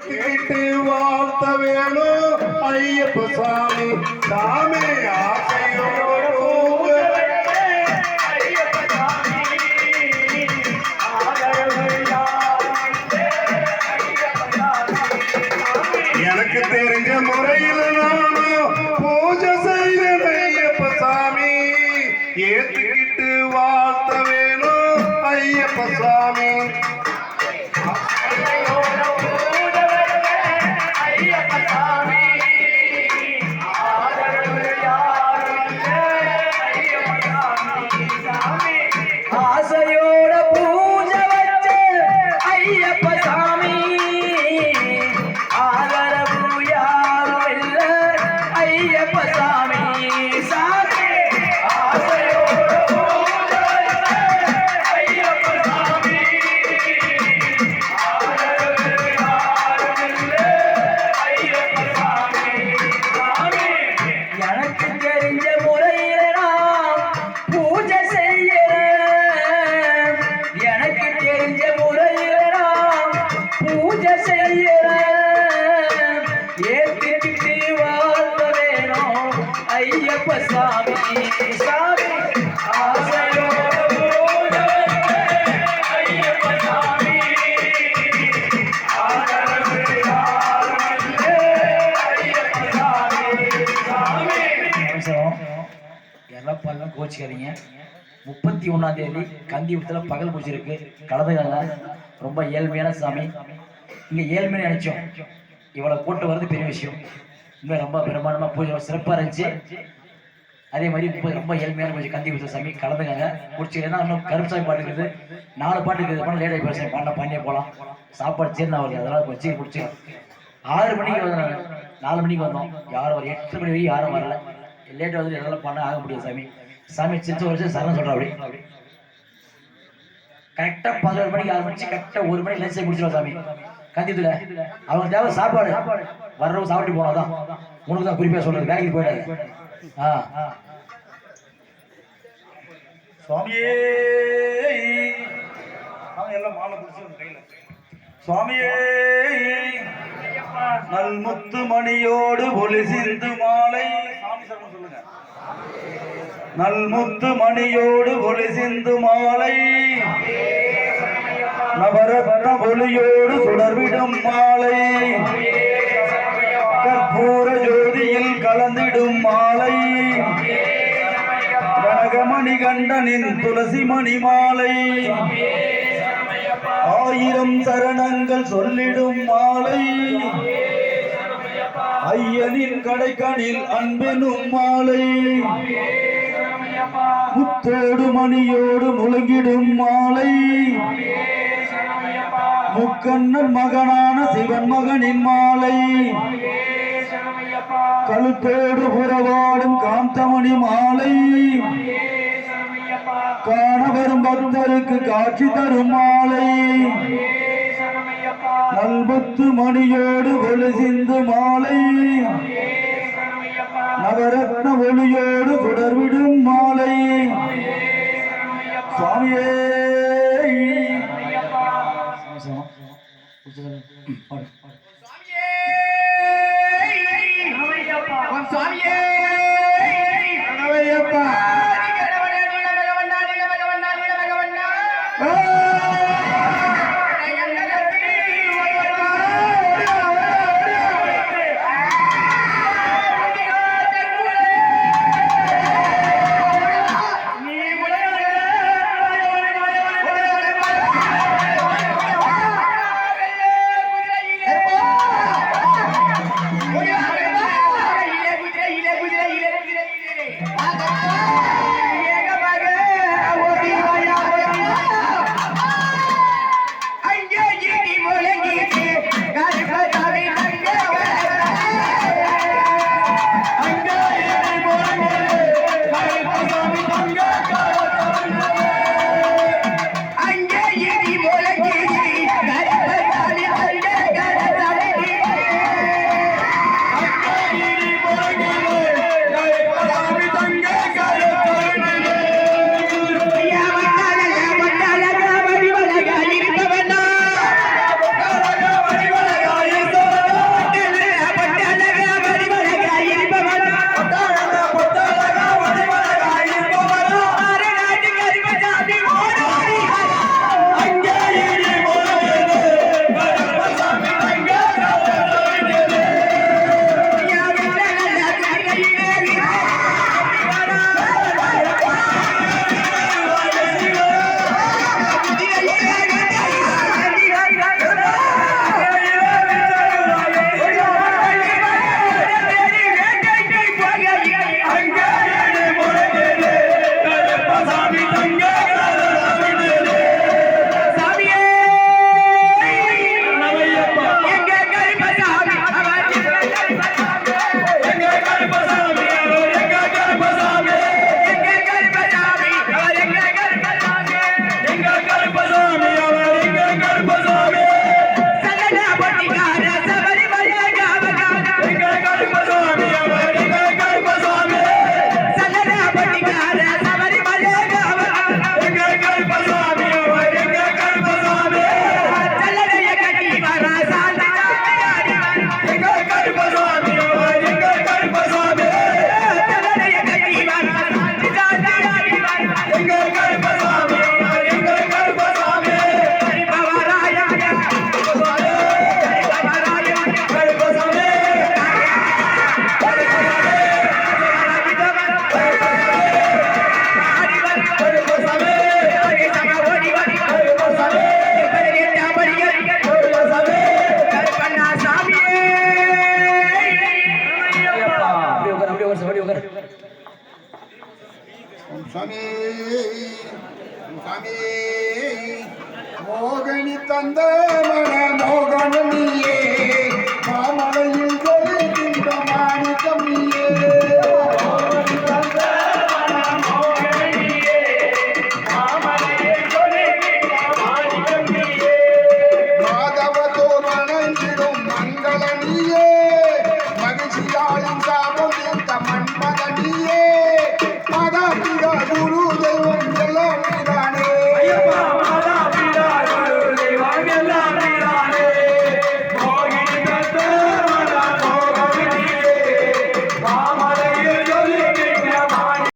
ஏத்துக்கிட்டு வாழ்த்த வேணும் ஐயப்ப சாமி சாமி ஆசையோடு எனக்கு தெரிஞ்ச முறையில் நானும் பூஜை செய்த ஐயப்ப சாமி ஏத்துக்கிட்டு வாழ்த்த வேணும் ஐயப்ப சாமி ஆசையோட பூஜை வச்ச ஐயப்ப சாமி ஆதரவு யாரும் இல்ல ஐயப்ப சாமி சாமி ஆசையோட பூஜை வச்ச ஐயப்ப சாமி ஆதரவு யாரும் இல்ல ஐயப்ப சாமி சாமி எனக்கு தெரிஞ்ச முறையில நான் பூஜை பூஜை செய்யறேன் ஏத்திக்கிட்டு வாழ்த்த வேணும் ஐயப்ப சாமி சாமி ஆசையோட பூஜை ஐயப்ப சாமி ஆதரவு யாரும் இல்ல ஐயப்ப சாமி சாமி எல்லாம் பல்லாம் கோச்சிக்காதீங்க 31ஆம் தேதி கந்திபுரத்துல பகல் பூஜை இருக்கு கலந்துக்காங்க ரொம்ப ஏழ்மையான சாமி இங்க ஏழ்மையான நினைச்சோம் இவ்வளவு கூட்டு வர்றது பெரிய விஷயம் இன்னும் ரொம்ப பிரமாண்டமா பூஜை சிறப்பா இருந்துச்சு அதே மாதிரி ரொம்ப ஏழ்மையான பூஜை கந்திபுரத்துல சாமி கலந்துக்காங்க முடிச்சுக்கலன்னா இன்னும் கருப்புசாமி பாட்டு இருக்குது 4 பாட்டு இருக்குது லேட் ஆகி போய் பாண்டா பாண்டியே போகலாம் சாப்பாடு சேர்ந்து வருது அதெல்லாம் வச்சு முடிச்சு 6 மணிக்கு வந்தாங்க 4 மணிக்கு வந்தோம் யாரும் ஒரு 8 மணி வரைக்கும் யாரும் வரல லேட் வந்து எல்லாம் பண்ண ஆக முடியாது சாமி சாமி சிரிச்சு வருஷம் சரணம் சொல்றா அப்படி கரெக்டா 11 மணிக்கு ஆரம்பிச்சு கரெக்டா 1 மணி லஞ்ச் முடிச்சிடும் சாமி கந்தியத்துல அவங்க தேவை சாப்பாடு வர்றவங்க சாப்பிட்டு போனாதான் உனக்கு தான் குறிப்பா சொல்றது வேலைக்கு போயிடாது சுவாமியே எல்லாம் மாலை பிடிச்சி கையில சுவாமியே நல்முத்து மணியோடு ஒளி சிந்து மாலை சாமி சரணம் சொல்லுங்க நல்முத்து மணியோடு ஒளி சிந்து மாலை நவரத்ன ஒளியோடு சுடர்விடும் மாலை கற்பூர ஜோதியில் கலந்திடும் மாலை கனகமணி கண்டனின் துளசி மணி மாலை 1000 சரணங்கள் சொல்லிடும் மாலை ஐயனின் கடைக்கணில் அன்பெனும் மாலை முத்தோடு மணியோடு முழங்கிடும் மாலை முக்கண்ணன் மகனான சிவன் மகனின் மாலை கழுத்தோடு புறவாடும் காந்தமணி மாலை காண வரும் பக்தருக்கு காட்சி தரும் மாலை நல்முத்து மணியோடு ஒளி சிந்து மாலை நவரத்ன ஒளியோடு சுடர்விடும் மாலை சுவாமியே சுவாமியே சாமி சாமி மோகனி தந்த மன மோகன